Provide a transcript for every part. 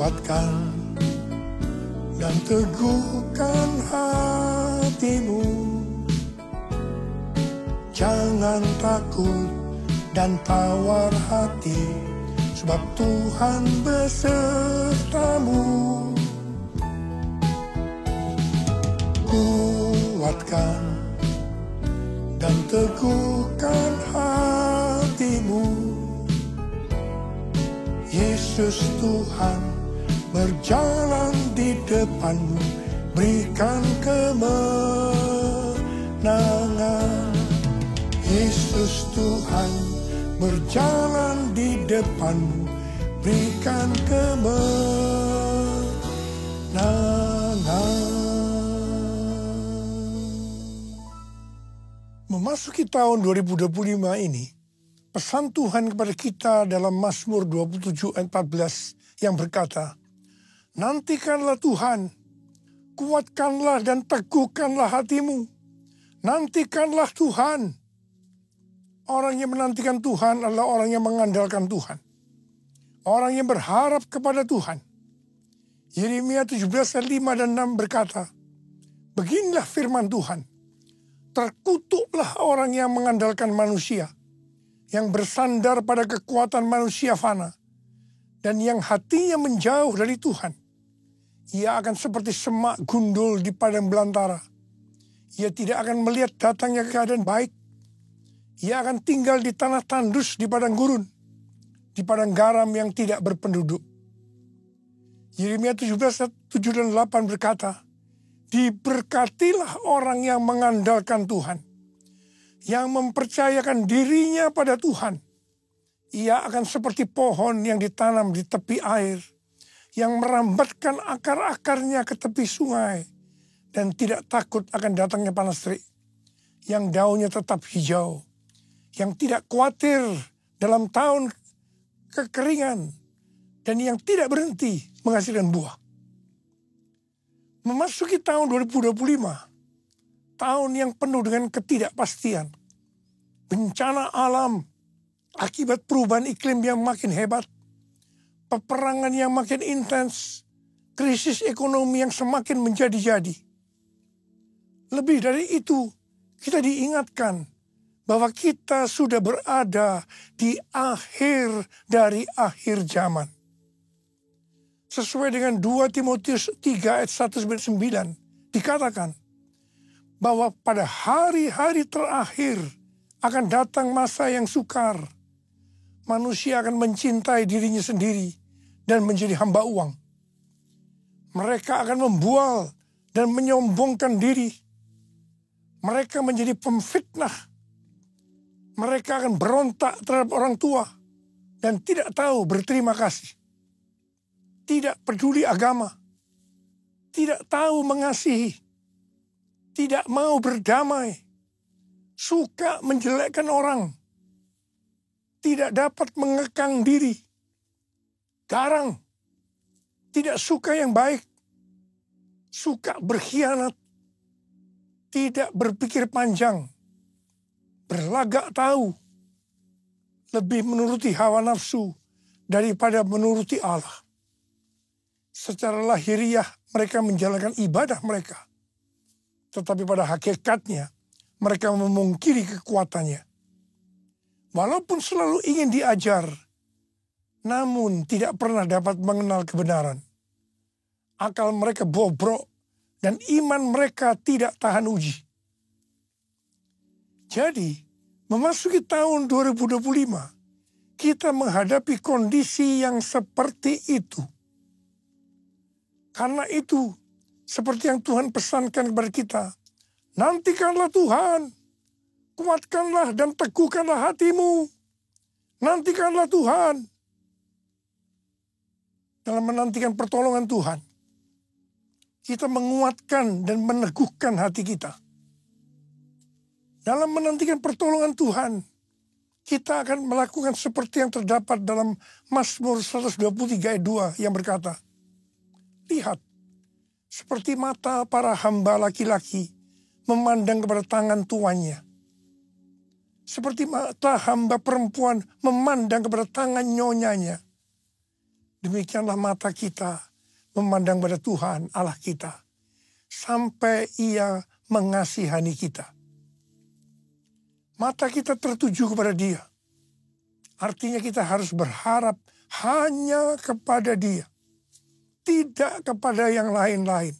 Kuatkan dan teguhkan hatimu. Jangan takut dan tawar hati, sebab Tuhan besertamu. Kuatkan dan teguhkan hatimu. Yesus Tuhan berjalan di depanmu, berikan kemenangan. Yesus Tuhan berjalan di depanmu, berikan kemenangan. Memasuki tahun 2025 ini, pesan Tuhan kepada kita dalam Mazmur 27 ayat 14 yang berkata, nantikanlah Tuhan, kuatkanlah dan teguhkanlah hatimu. Nantikanlah Tuhan. Orang yang menantikan Tuhan adalah orang yang mengandalkan Tuhan. Orang yang berharap kepada Tuhan. Yeremia 17 ayat 5 dan 6 berkata, beginilah firman Tuhan, terkutuklah orang yang mengandalkan manusia, yang bersandar pada kekuatan manusia fana, dan yang hatinya menjauh dari Tuhan. Ia akan seperti semak gundul di padang belantara. Ia tidak akan melihat datangnya keadaan baik. Ia akan tinggal di tanah tandus di padang gurun, di padang garam yang tidak berpenduduk. Yeremia 17 ayat 7 dan 8 berkata, diberkatilah orang yang mengandalkan Tuhan, yang mempercayakan dirinya pada Tuhan. Ia akan seperti pohon yang ditanam di tepi air, yang merambatkan akar-akarnya ke tepi sungai, dan tidak takut akan datangnya panas terik, yang daunnya tetap hijau, yang tidak khawatir dalam tahun kekeringan, dan yang tidak berhenti menghasilkan buah. Memasuki tahun 2025, tahun yang penuh dengan ketidakpastian, bencana alam, akibat perubahan iklim yang makin hebat, peperangan yang makin intens, krisis ekonomi yang semakin menjadi-jadi. Lebih dari itu, kita diingatkan bahwa kita sudah berada di akhir dari akhir zaman. Sesuai dengan 2 Timotius 3 ayat 1-9 dikatakan bahwa pada hari-hari terakhir akan datang masa yang sukar. Manusia akan mencintai dirinya sendiri dan menjadi hamba uang. Mereka akan membual dan menyombongkan diri. Mereka menjadi pemfitnah. Mereka akan berontak terhadap orang tua dan tidak tahu berterima kasih. Tidak peduli agama. Tidak tahu mengasihi. Tidak mau berdamai. Suka menjelekkan orang. Tidak dapat mengekang diri. Garang. Tidak suka yang baik. Suka berkhianat. Tidak berpikir panjang. Berlagak tahu. Lebih menuruti hawa nafsu daripada menuruti Allah. Secara lahiriah mereka menjalankan ibadah mereka. Tetapi pada hakikatnya mereka memungkiri kekuatannya. Walaupun selalu ingin diajar, namun tidak pernah dapat mengenal kebenaran. Akal mereka bobrok dan iman mereka tidak tahan uji. Jadi, memasuki tahun 2025, kita menghadapi kondisi yang seperti itu. Karena itu, seperti yang Tuhan pesankan kepada kita, nantikanlah Tuhan, kuatkanlah dan teguhkanlah hatimu. Nantikanlah Tuhan. Dalam menantikan pertolongan Tuhan, kita menguatkan dan meneguhkan hati kita. Dalam menantikan pertolongan Tuhan, kita akan melakukan seperti yang terdapat dalam Mazmur 123 ayat 2 yang berkata, lihat, seperti mata para hamba laki-laki memandang kepada tangan tuannya. Seperti mata hamba perempuan memandang kepada tangan nyonyanya. demikianlah mata kita memandang pada Tuhan Allah kita, sampai Ia mengasihani kita. Mata kita tertuju kepada Dia. Artinya kita harus berharap hanya kepada Dia, tidak kepada yang lain-lain.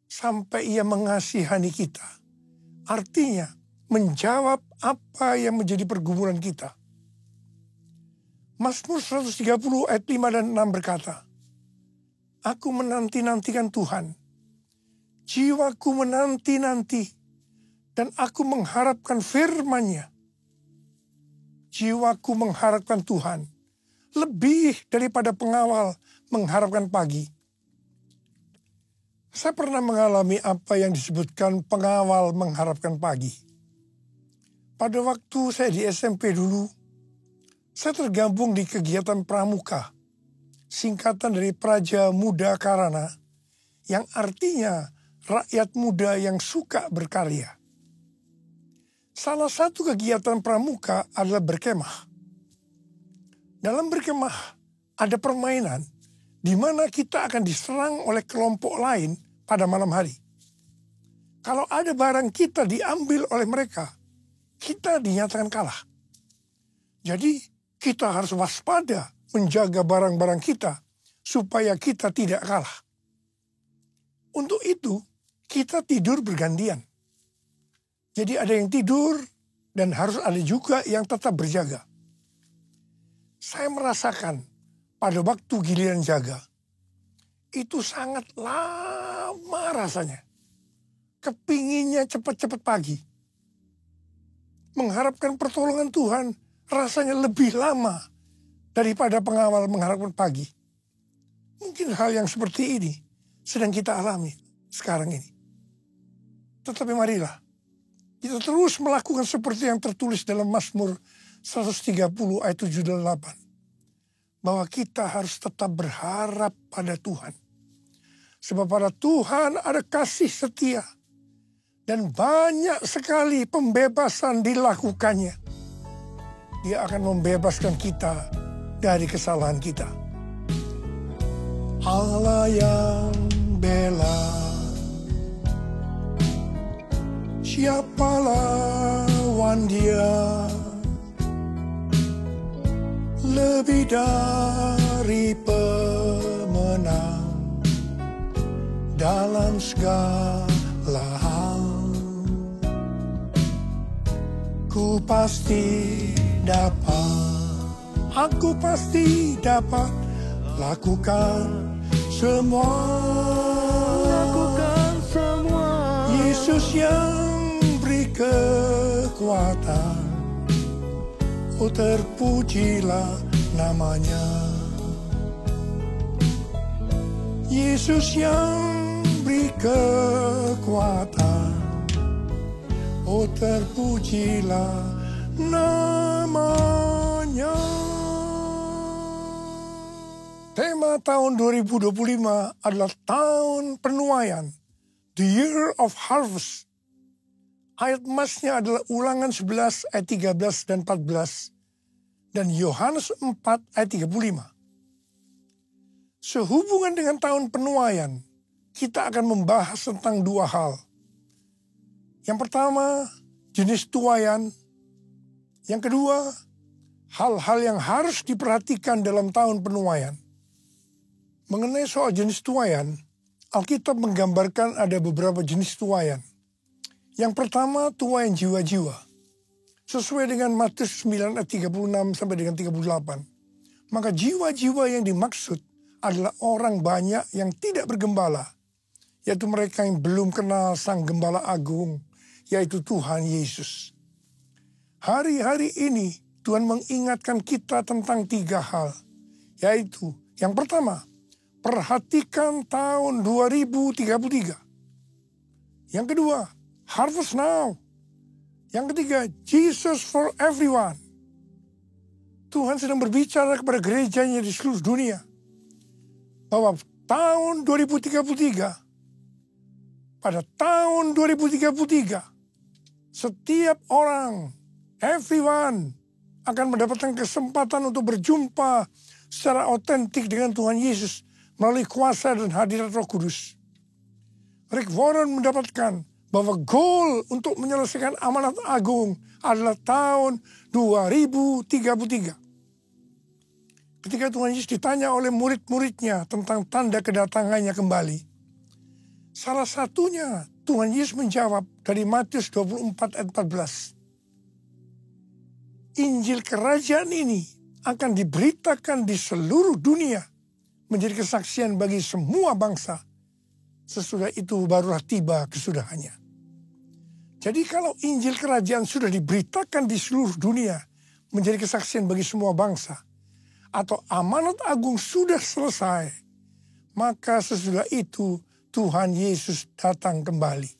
Sampai Ia mengasihani kita. Artinya menjawab apa yang menjadi pergumulan kita. Mazmur 130 ayat 5 dan 6 berkata, aku menanti-nantikan Tuhan. Jiwaku menanti-nanti dan aku mengharapkan firman-Nya. Jiwaku mengharapkan Tuhan lebih daripada pengawal mengharapkan pagi. Saya pernah mengalami apa yang disebutkan pengawal mengharapkan pagi. Pada waktu saya di SMP dulu, saya tergabung di kegiatan pramuka, singkatan dari Praja Muda Karana, yang artinya rakyat muda yang suka berkarya. Salah satu kegiatan pramuka adalah berkemah. Dalam berkemah ada permainan di mana kita akan diserang oleh kelompok lain pada malam hari. Kalau ada barang kita diambil oleh mereka, kita dinyatakan kalah. Jadi kita harus waspada menjaga barang-barang kita supaya kita tidak kalah. Untuk itu kita tidur bergantian. Jadi ada yang tidur dan harus ada juga yang tetap berjaga. Saya merasakan pada waktu giliran jaga, itu sangat lama rasanya. Kepinginnya cepat-cepat pagi. Mengharapkan pertolongan Tuhan rasanya lebih lama daripada pengawal mengharapkan pagi. Mungkin hal yang seperti ini sedang kita alami sekarang ini. Tetapi marilah kita terus melakukan seperti yang tertulis dalam Mazmur 130 ayat 7 dan 8. Bahwa kita harus tetap berharap pada Tuhan. Sebab pada Tuhan ada kasih setia. Dan banyak sekali pembebasan dilakukannya. Dia akan membebaskan kita dari kesalahan kita. Allah yang bela, siapa lawan Dia? Lebih dari pemenang dalam segala hal. Ku pasti dapat, aku pasti dapat lakukan semua. Yesus yang beri kekuatan, oh terpujilah namanya. Yesus yang beri kekuatan, oh terpujilah namanya. Tema tahun 2025 adalah tahun penuaian, the year of harvest. Ayat emasnya adalah Ulangan 11 ayat 13 dan 14 dan Yohanes 4 ayat 35. Sehubungan dengan tahun penuaian, kita akan membahas tentang dua hal. Yang pertama, jenis tuaian. Yang kedua, hal-hal yang harus diperhatikan dalam tahun penuaian. Mengenai soal jenis tuaian, Alkitab menggambarkan ada beberapa jenis tuaian. Yang pertama, tuaian jiwa-jiwa. Sesuai dengan Matius 9 ayat 36 sampai dengan 38. Maka jiwa-jiwa yang dimaksud adalah orang banyak yang tidak bergembala, yaitu mereka yang belum kenal Sang Gembala Agung, yaitu Tuhan Yesus. Hari-hari ini Tuhan mengingatkan kita tentang tiga hal, yaitu yang pertama, perhatikan tahun 2033. Yang kedua, harvest now. Yang ketiga, Jesus for everyone. Tuhan sedang berbicara kepada gerejanya di seluruh dunia bahwa tahun 2033, pada tahun 2033, setiap orang, everyone, akan mendapatkan kesempatan untuk berjumpa secara otentik dengan Tuhan Yesus melalui kuasa dan hadirat Roh Kudus. Rick Warren mendapatkan bahwa goal untuk menyelesaikan amanat agung adalah tahun 2033. Ketika Tuhan Yesus ditanya oleh murid-muridnya tentang tanda kedatangannya kembali, salah satunya Tuhan Yesus menjawab dari Matius 24 ayat 14. Injil kerajaan ini akan diberitakan di seluruh dunia menjadi kesaksian bagi semua bangsa. Sesudah itu barulah tiba kesudahannya. Jadi kalau Injil kerajaan sudah diberitakan di seluruh dunia menjadi kesaksian bagi semua bangsa, atau amanat agung sudah selesai, maka sesudah itu Tuhan Yesus datang kembali.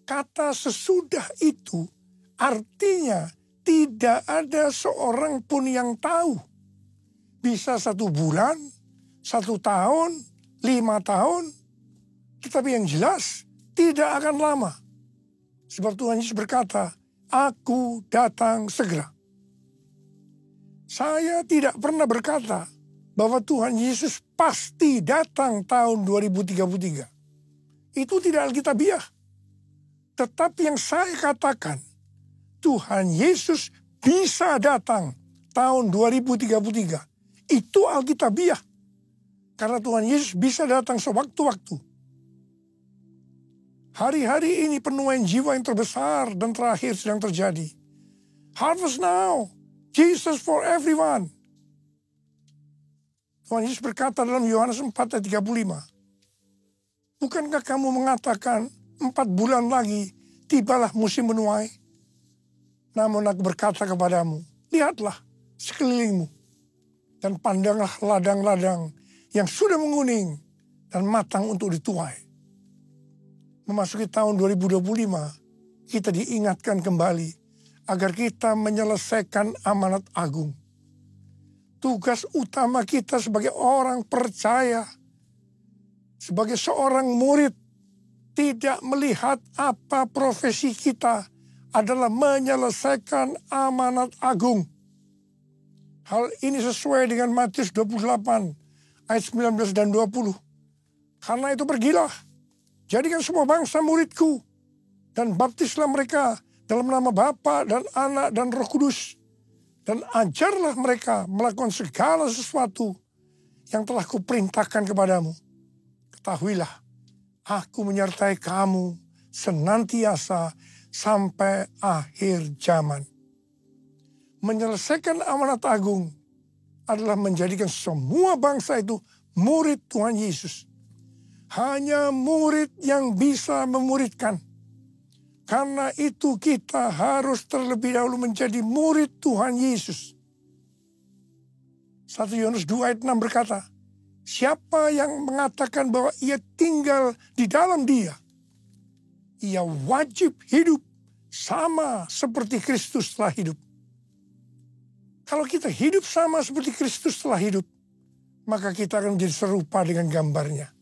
Kata sesudah itu artinya tidak ada seorang pun yang tahu. Bisa 1 bulan, 1 tahun, 5 tahun. Tetapi yang jelas tidak akan lama. Sebab Tuhan Yesus berkata, aku datang segera. Saya tidak pernah berkata bahwa Tuhan Yesus pasti datang tahun 2033. Itu tidak alkitabiah. Tetapi yang saya katakan, Tuhan Yesus bisa datang tahun 2033. Itu alkitabiah. Karena Tuhan Yesus bisa datang sewaktu-waktu. Hari-hari ini penuaian jiwa yang terbesar dan terakhir sedang terjadi. Harvest now, Jesus for everyone. Tuhan Yesus berkata dalam Yohanes 4 ayat 35. Bukankah kamu mengatakan 4 bulan lagi tibalah musim menuai? Namun aku berkata kepadamu, lihatlah sekelilingmu dan pandanglah ladang-ladang yang sudah menguning dan matang untuk dituai. Memasuki tahun 2025, kita diingatkan kembali agar kita menyelesaikan amanat agung. Tugas utama kita sebagai orang percaya, sebagai seorang murid, tidak melihat apa profesi kita adalah menyelesaikan amanat agung. Hal ini sesuai dengan Matius 28 ayat 19 dan 20. Karena itu pergilah, jadikan semua bangsa muridku, dan baptislah mereka dalam nama Bapa dan Anak dan Roh Kudus. Dan ajarlah mereka melakukan segala sesuatu yang telah kuperintahkan kepadamu. Ketahuilah, aku menyertai kamu senantiasa sampai akhir zaman. Menyelesaikan amanat agung adalah menjadikan semua bangsa itu murid Tuhan Yesus. Hanya murid yang bisa memuridkan. Karena itu kita harus terlebih dahulu menjadi murid Tuhan Yesus. 1 Yohanes 2 ayat 6 berkata, siapa yang mengatakan bahwa ia tinggal di dalam dia, ia wajib hidup sama seperti Kristus telah hidup. Kalau kita hidup sama seperti Kristus telah hidup, maka kita akan menjadi serupa dengan gambarnya.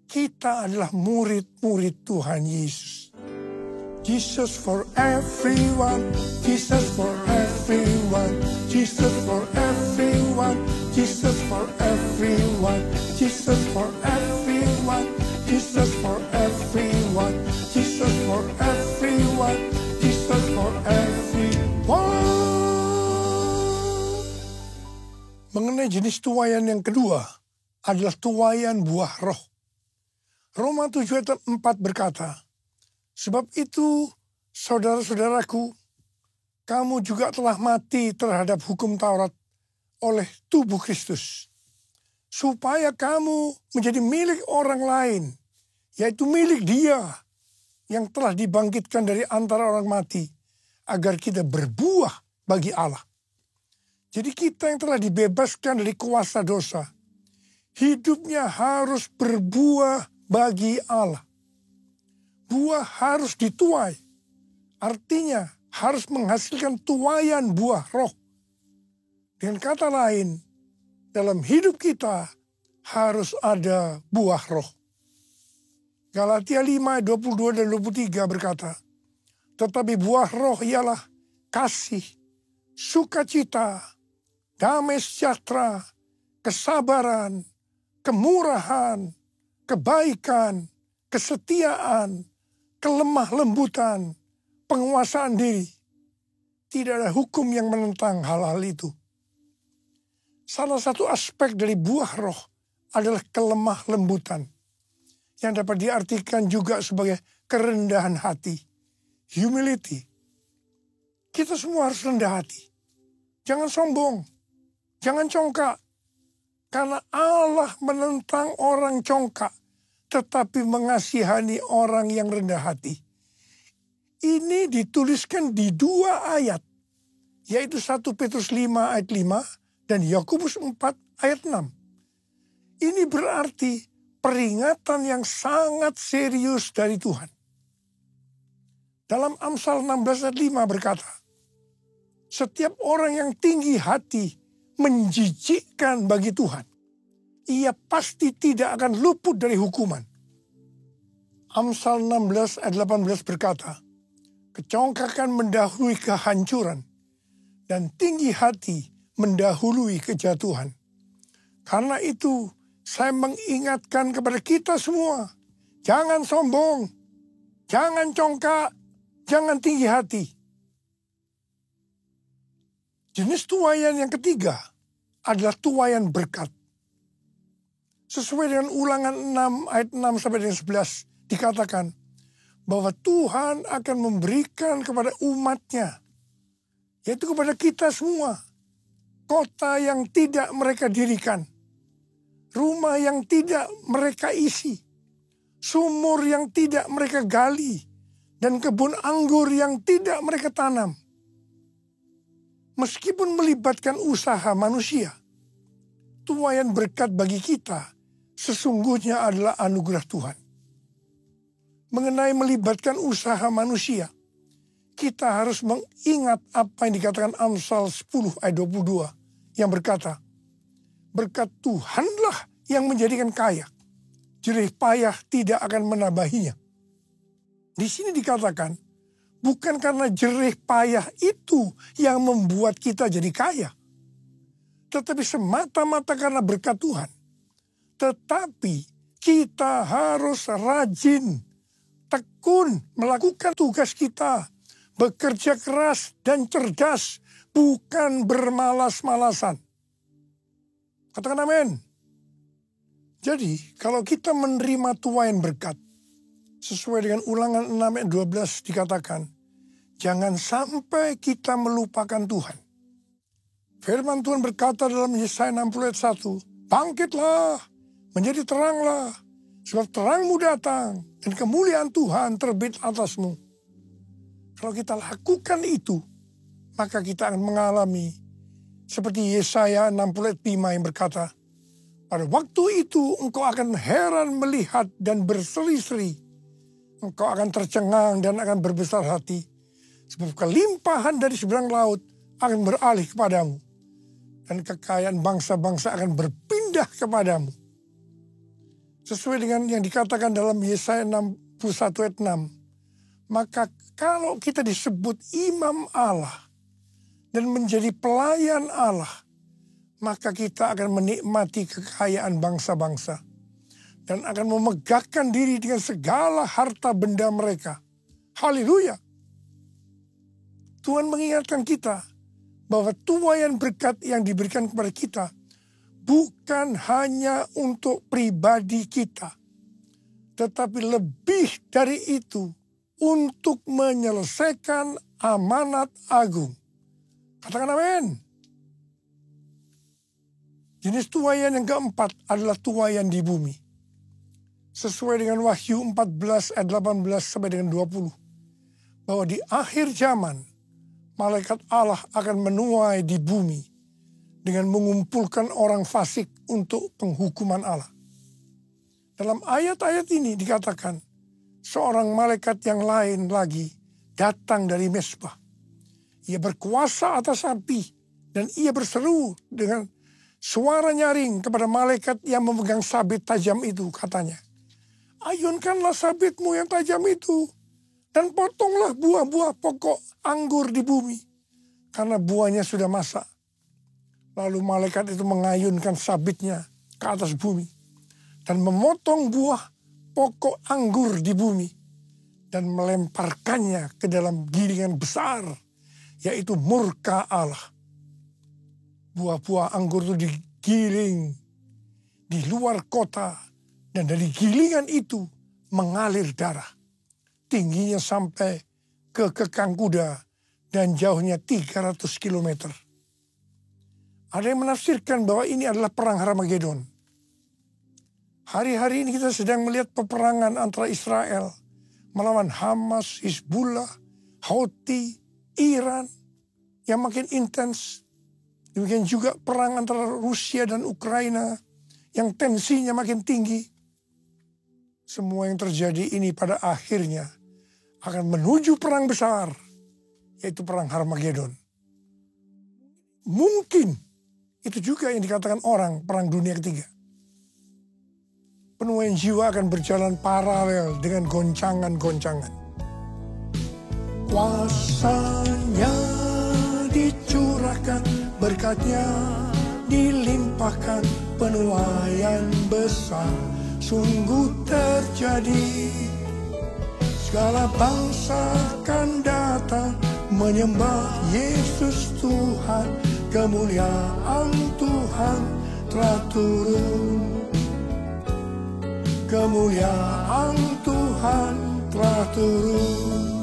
Kita adalah murid-murid Tuhan Yesus. Jesus for everyone, Jesus for everyone, Jesus for everyone, Jesus for everyone, Jesus for everyone, Jesus for everyone, Jesus for everyone, Jesus for everyone. Mengenai jenis tuaian yang kedua adalah tuaian buah roh. Roma 7 ayat 4 berkata, sebab itu, saudara-saudaraku, kamu juga telah mati terhadap hukum Taurat oleh tubuh Kristus, supaya kamu menjadi milik orang lain, yaitu milik Dia yang telah dibangkitkan dari antara orang mati, agar kita berbuah bagi Allah. Jadi kita yang telah dibebaskan dari kuasa dosa, hidupnya harus berbuah bagi Allah. Buah harus dituai. Artinya harus menghasilkan tuaian buah roh. Dengan kata lain, dalam hidup kita harus ada buah roh. Galatia 5, 22 dan 23 berkata, tetapi buah roh ialah kasih, sukacita, damai sejahtera, kesabaran, kemurahan, kebaikan, kesetiaan, kelemah lembutan, penguasaan diri. Tidak ada hukum yang menentang hal-hal itu. Salah satu aspek dari buah roh adalah kelemah lembutan, yang dapat diartikan juga sebagai kerendahan hati, humility. Kita semua harus rendah hati. Jangan sombong, jangan congkak. Karena Allah menentang orang congkak, tetapi mengasihani orang yang rendah hati. Ini dituliskan di 2 ayat, yaitu 1 Petrus 5 ayat 5 dan Yakobus 4 ayat 6. Ini berarti peringatan yang sangat serius dari Tuhan. Dalam Amsal 16 ayat 5 berkata, setiap orang yang tinggi hati menjijikkan bagi Tuhan. Ia pasti tidak akan luput dari hukuman. Amsal 16 ayat 18 berkata, kecongkakan mendahului kehancuran dan tinggi hati mendahului kejatuhan. Karena itu saya mengingatkan kepada kita semua, jangan sombong, jangan congkak, jangan tinggi hati. Jenis tuaian yang ketiga adalah tuaian berkat. Sesuai dengan Ulangan 6 ayat 6 sampai dengan 11 dikatakan bahwa Tuhan akan memberikan kepada umatnya, yaitu kepada kita semua, kota yang tidak mereka dirikan, rumah yang tidak mereka isi, sumur yang tidak mereka gali, dan kebun anggur yang tidak mereka tanam. Meskipun melibatkan usaha manusia, tuaian berkat bagi kita sesungguhnya adalah anugerah Tuhan. Mengenai melibatkan usaha manusia, kita harus mengingat apa yang dikatakan Amsal 10 ayat 22 yang berkata, berkat Tuhanlah yang menjadikan kaya, jerih payah tidak akan menambahinya. Di sini dikatakan, bukan karena jerih payah itu yang membuat kita jadi kaya, tetapi semata-mata karena berkat Tuhan. Tetapi kita harus rajin, tekun melakukan tugas kita, bekerja keras dan cerdas, bukan bermalas-malasan. Katakan amin. Jadi kalau kita menerima tuaian berkat, sesuai dengan Ulangan 6 ayat 12 dikatakan, jangan sampai kita melupakan Tuhan. Firman Tuhan berkata dalam Yesaya 60 ayat 1, bangkitlah, menjadi teranglah, sebab terangmu datang dan kemuliaan Tuhan terbit atasmu. Kalau kita lakukan itu, maka kita akan mengalami seperti Yesaya 60 ayat 5 yang berkata, pada waktu itu engkau akan heran melihat dan berseri-seri. Engkau akan tercengang dan akan berbesar hati. Sebab kelimpahan dari seberang laut akan beralih kepadamu. Dan kekayaan bangsa-bangsa akan berpindah kepadamu. Sesuai dengan yang dikatakan dalam Yesaya 61 ayat 6. Maka kalau kita disebut imam Allah dan menjadi pelayan Allah, maka kita akan menikmati kekayaan bangsa-bangsa dan akan memegahkan diri dengan segala harta benda mereka. Haleluya. Tuhan mengingatkan kita bahwa tuaian berkat yang diberikan kepada kita bukan hanya untuk pribadi kita, tetapi lebih dari itu untuk menyelesaikan amanat agung. Katakan amin. Jenis tuaian yang keempat adalah tuaian di bumi. Sesuai dengan Wahyu 14 ayat 18 sampai dengan 20. Bahwa di akhir zaman, malaikat Allah akan menuai di bumi dengan mengumpulkan orang fasik untuk penghukuman Allah. Dalam ayat-ayat ini dikatakan, seorang malaikat yang lain lagi datang dari Mesbah. Ia berkuasa atas api dan ia berseru dengan suara nyaring kepada malaikat yang memegang sabit tajam itu, katanya, ayunkanlah sabitmu yang tajam itu dan potonglah buah-buah pokok anggur di bumi, karena buahnya sudah masak. Lalu malaikat itu mengayunkan sabitnya ke atas bumi dan memotong buah pokok anggur di bumi dan melemparkannya ke dalam gilingan besar, yaitu murka Allah. Buah-buah anggur itu digiling di luar kota dan dari gilingan itu mengalir darah. Tingginya sampai ke kekang kuda dan jauhnya 300 kilometer. Ada yang menafsirkan bahwa ini adalah perang Harmagedon. Hari-hari ini kita sedang melihat peperangan antara Israel melawan Hamas, Hizbullah, Houthi, Iran yang makin intens. Demikian juga perang antara Rusia dan Ukraina yang tensinya makin tinggi. Semua yang terjadi ini pada akhirnya akan menuju perang besar, yaitu perang Harmagedon. Mungkin itu juga yang dikatakan orang perang dunia ketiga. Penuaian jiwa akan berjalan paralel dengan goncangan-goncangan. Kuasanya dicurahkan, berkatnya dilimpahkan, penuaian besar sungguh terjadi. Segala bangsa akan datang menyembah Yesus Tuhan, kemuliaan Tuhan telah turun. Kemuliaan Tuhan telah turun.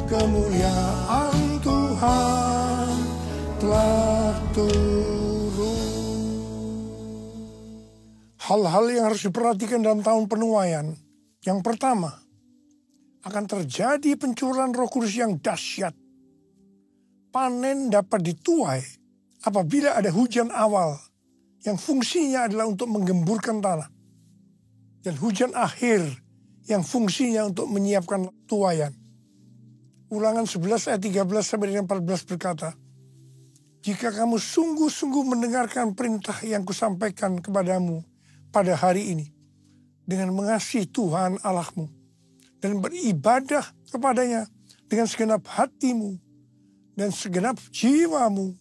Kemuliaan Tuhan telah turun. Hal-hal yang harus diperhatikan dalam tahun penuaian. Yang pertama, akan terjadi pencurahan Roh Kudus yang dahsyat. Panen dapat dituai apabila ada hujan awal yang fungsinya adalah untuk menggemburkan tanah. Dan hujan akhir yang fungsinya untuk menyiapkan tuaian. Ulangan 11 ayat 13 sampai dengan 14 berkata, jika kamu sungguh-sungguh mendengarkan perintah yang kusampaikan kepadamu pada hari ini, dengan mengasihi Tuhan Allahmu, dan beribadah kepadanya dengan segenap hatimu dan segenap jiwamu,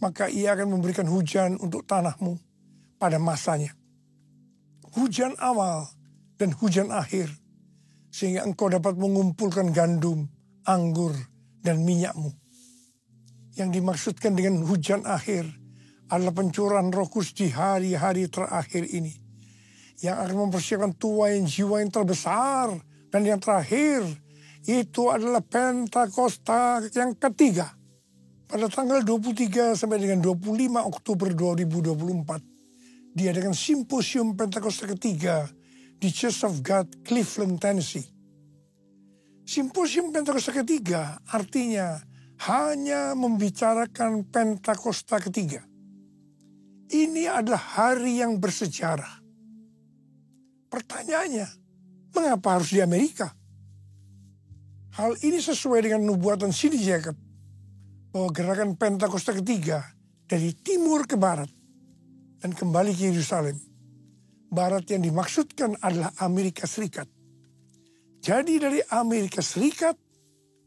maka ia akan memberikan hujan untuk tanahmu pada masanya. Hujan awal dan hujan akhir, sehingga engkau dapat mengumpulkan gandum, anggur, dan minyakmu. Yang dimaksudkan dengan hujan akhir adalah pencurahan Roh Kudus di hari-hari terakhir ini, yang akan mempersiapkan tuaian jiwa yang terbesar. Dan yang terakhir, itu adalah Pentakosta yang ketiga. Pada tanggal 23 sampai dengan 25 Oktober 2024, diadakan simposium Pentakosta ketiga di Church of God, Cleveland, Tennessee. Simposium Pentakosta ketiga artinya hanya membicarakan Pentakosta ketiga. Ini adalah hari yang bersejarah. Pertanyaannya, mengapa harus di Amerika? Hal ini sesuai dengan nubuatan C.D. Jacobs bahwa gerakan Pentakosta ketiga dari timur ke barat dan kembali ke Yerusalem. Barat yang dimaksudkan adalah Amerika Serikat. Jadi dari Amerika Serikat,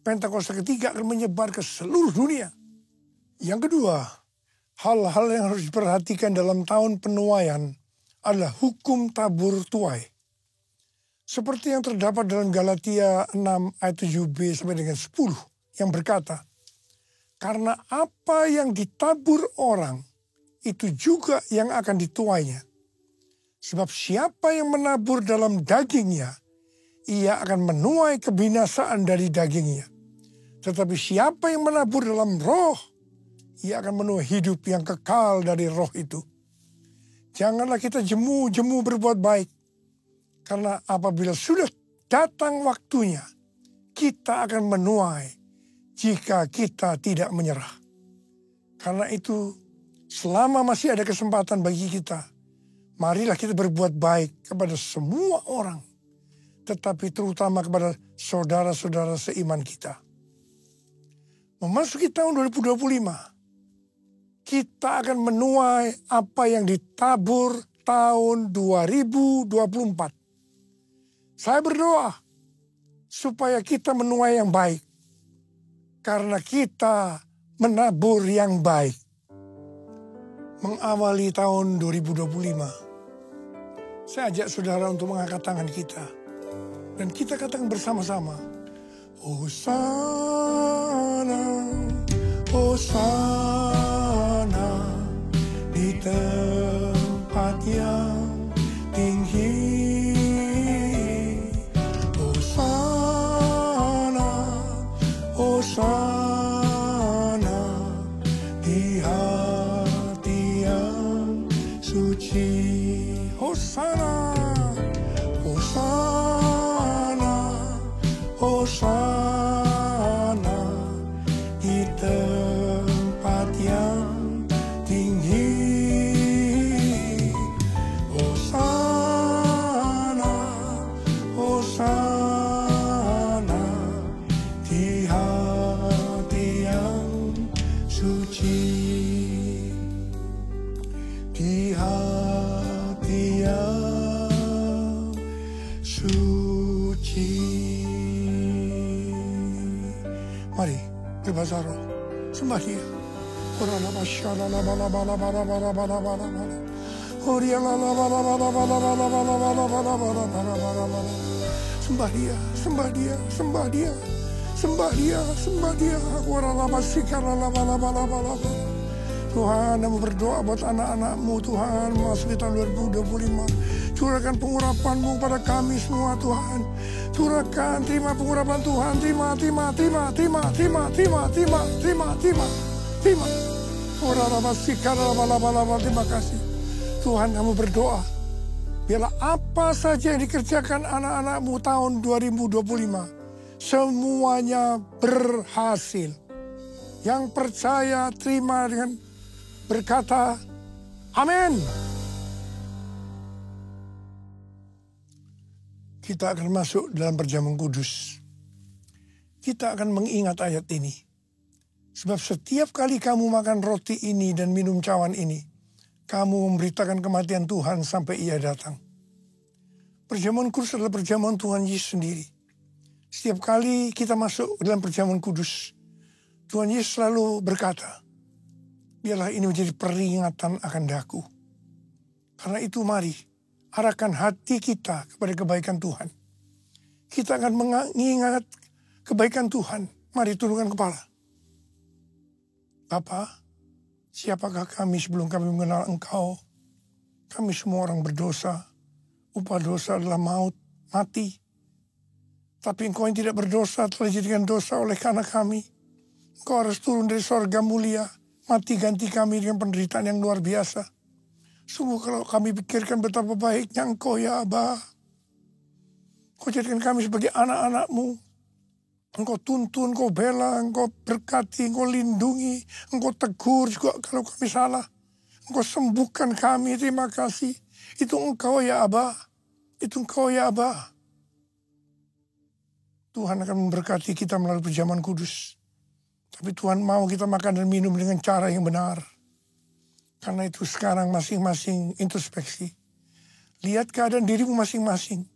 Pentakosta ketiga akan menyebar ke seluruh dunia. Yang kedua, hal-hal yang harus diperhatikan dalam tahun penuaian adalah hukum tabur tuai. Seperti yang terdapat dalam Galatia 6 ayat 7b sampai dengan 10 yang berkata, karena apa yang ditabur orang, itu juga yang akan dituainya. Sebab siapa yang menabur dalam dagingnya, ia akan menuai kebinasaan dari dagingnya. Tetapi siapa yang menabur dalam roh, ia akan menuai hidup yang kekal dari roh itu. Janganlah kita jemu-jemu berbuat baik. Karena apabila sudah datang waktunya, kita akan menuai jika kita tidak menyerah. Karena itu, selama masih ada kesempatan bagi kita, marilah kita berbuat baik kepada semua orang, tetapi terutama kepada saudara-saudara seiman kita. Memasuki tahun 2025, kita akan menuai apa yang ditabur tahun 2024. Saya berdoa supaya kita menuai yang baik. Karena kita menabur yang baik. mengawali tahun 2025. Saya ajak saudara untuk mengangkat tangan kita. Dan kita katakan bersama-sama. Hosana, Hosana di tempat yang tinggi. Hosana, Hosana di hati yang suci. Hosana, Hosana, Hosana di tempat yang tinggi. Hosana, Hosana di hati yang suci. Di hati yang suci. Mari berbahasa roh, sembah Dia. Sembah Dia, sembah Dia, sembah Dia, sembah Dia, sembah Dia. Tuhan, kami berdoa buat anak-anak-Mu Tuhan, memasuki tahun 2025. Curahkan pengurapan-Mu pada kami semua Tuhan. Curahkan, terima pengurapan Tuhan, terima. Terima kasih. Tuhan, kami berdoa, biarlah apa saja yang dikerjakan anak-anak-Mu tahun 2025, semuanya berhasil. Yang percaya, terima dengan berkata, amin. Kita akan masuk dalam perjamuan kudus. Kita akan mengingat ayat ini. Sebab setiap kali kamu makan roti ini dan minum cawan ini, kamu memberitakan kematian Tuhan sampai Ia datang. Perjamuan kudus adalah perjamuan Tuhan Yesus sendiri. Setiap kali kita masuk dalam perjamuan kudus, Tuhan Yesus selalu berkata, biarlah ini menjadi peringatan akan daku. Karena itu mari, arahkan hati kita kepada kebaikan Tuhan. Kita akan mengingat kebaikan Tuhan. Mari tundukkan kepala. Bapa, siapakah kami sebelum kami mengenal Engkau? Kami semua orang berdosa. Upah dosa adalah maut, mati. Tapi Engkau yang tidak berdosa telah dijadikan dosa oleh karena kami. Engkau harus turun dari sorga mulia, mati ganti kami dengan penderitaan yang luar biasa. Sungguh kalau kami pikirkan betapa baiknya Engkau ya Aba. Engkau jadikan kami sebagai anak-anak-Mu. Engkau tuntun, Engkau bela, Engkau berkati, Engkau lindungi, Engkau tegur juga kalau kami salah. Engkau sembuhkan kami, terima kasih. Itu Engkau ya Aba. Itu Engkau ya Aba. Tuhan akan memberkati kita melalui perjamuan kudus. Tapi Tuhan mau kita makan dan minum dengan cara yang benar. Karena itu sekarang masing-masing introspeksi. Lihat keadaan dirimu masing-masing.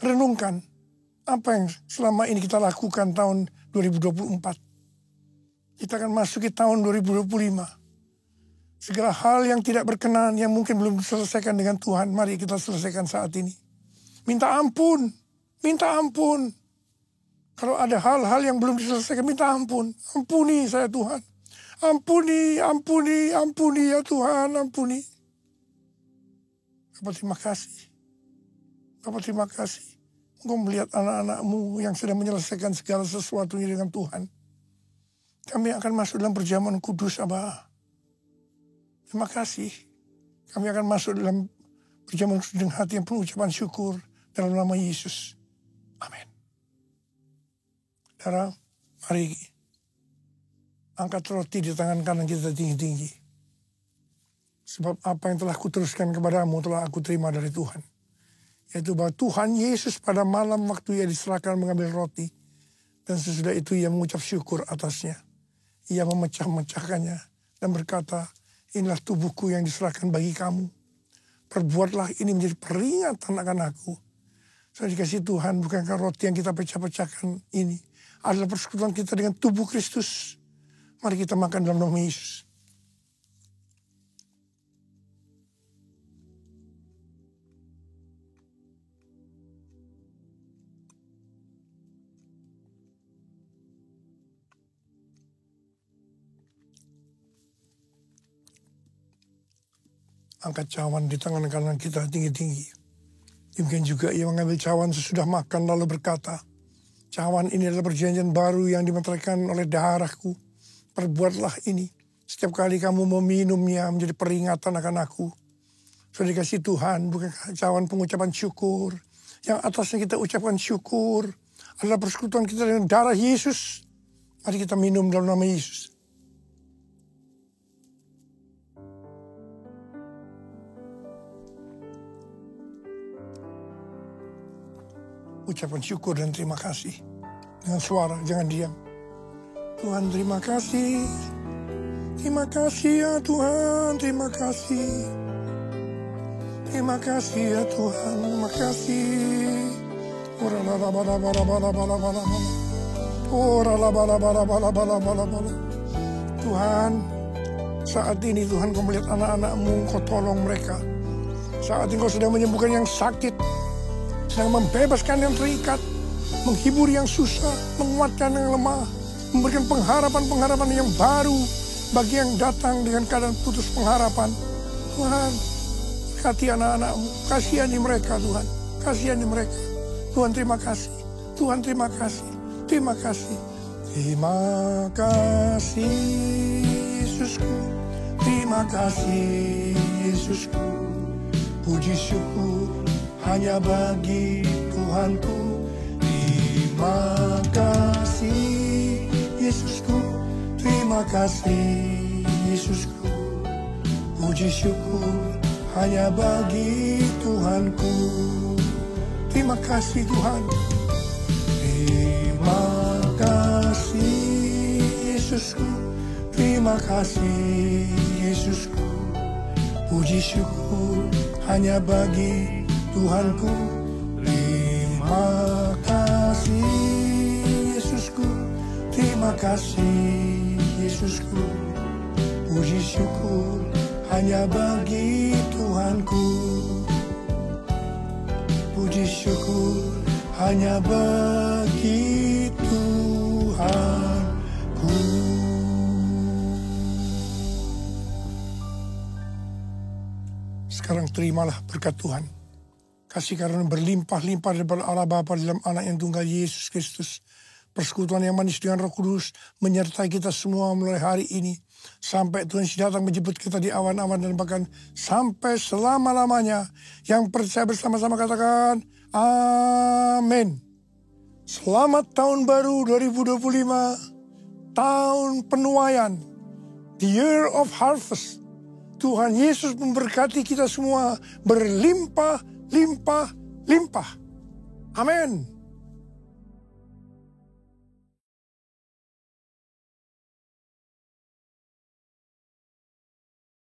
Renungkan apa yang selama ini kita lakukan tahun 2024. Kita akan masuki tahun 2025. Segala hal yang tidak berkenan, yang mungkin belum diselesaikan dengan Tuhan, mari kita selesaikan saat ini. Minta ampun, minta ampun. Kalau ada hal-hal yang belum diselesaikan, minta ampun. Ampuni saya Tuhan. Ampuni, ampuni, ampuni ya Tuhan, ampuni. Bapak terima kasih. Bapak terima kasih. Engkau melihat anak-anak-Mu yang sedang menyelesaikan segala sesuatunya dengan Tuhan. Kami akan masuk dalam perjamuan kudus, Abah. Terima kasih. Kami akan masuk dalam perjamuan kudus dengan hati yang penuh ucapan syukur dalam nama Yesus. Amin. Saudara, mari angkat roti di tangan kanan kita tinggi-tinggi. Sebab apa yang telah kuteruskan kepadamu telah aku terima dari Tuhan. Yaitu bahwa Tuhan Yesus pada malam waktu Ia diserahkan mengambil roti. Dan sesudah itu Ia mengucap syukur atasnya. Ia memecah-mecahkannya dan berkata, inilah tubuhku yang diserahkan bagi kamu. Perbuatlah ini menjadi peringatan akan aku. Saya dikasih Tuhan, bukankah roti yang kita pecah-pecahkan ini adalah persekutuan kita dengan tubuh Kristus. Mari kita makan dalam nama Yesus. angkat cawan di tangan kanan kita tinggi-tinggi. Demikian juga ia mengambil cawan sesudah makan lalu berkata, cawan ini adalah perjanjian baru yang dimeteraikan oleh darahku. Perbuatlah ini setiap kali kamu meminumnya menjadi peringatan akan aku. Sudah dikasih Tuhan, bukan cawan pengucapan syukur. Yang atasnya kita ucapkan syukur adalah persekutuan kita dengan darah Yesus. Mari kita minum dalam nama Yesus. Ucapan syukur dan terima kasih. Dengan suara, jangan diam. Tuhan terima kasih. Terima kasih ya Tuhan, terima kasih. Terima kasih ya Tuhan, terima kasih. Tuhan, saat ini Tuhan kau melihat anak-anak-Mu, kau tolong mereka. Saat ini kau sedang menyembuhkan yang sakit, sedang membebaskan yang terikat, menghibur yang susah, menguatkan yang lemah, memberikan pengharapan-pengharapan yang baru bagi yang datang dengan keadaan putus pengharapan. Tuhan, berkati anak-anak-Mu, kasihani mereka Tuhan, kasihani mereka. Tuhan terima kasih, Tuhan terima kasih, terima kasih. Terima kasih Yesusku, terima kasih Yesusku. Puji syukur hanya bagi Tuhanku. Terima kasih Yesusku, terima kasih Yesusku. Puji syukur hanya bagi Tuhanku. Terima kasih Tuhan. Terima kasih Yesusku, terima kasih Yesusku. Puji syukur hanya bagi Tuhanku. Terima kasih Yesusku, terima kasih Yesusku. Puji syukur hanya bagi Tuhanku. Puji syukur hanya bagi Tuhanku. Sekarang terimalah berkat Tuhan. Kasih karunia berlimpah-limpah daripada Allah Bapa dalam Anak yang tunggal Yesus Kristus. Persekutuan yang manis dengan Roh Kudus menyertai kita semua mulai hari ini. Sampai Tuhan datang menjemput kita di awan-awan dan bahkan sampai selama-lamanya. Yang percaya bersama-sama katakan, amin. Selamat tahun baru 2025, tahun penuaian, the year of harvest. Tuhan Yesus memberkati kita semua berlimpah, limpah, limpah. Amin.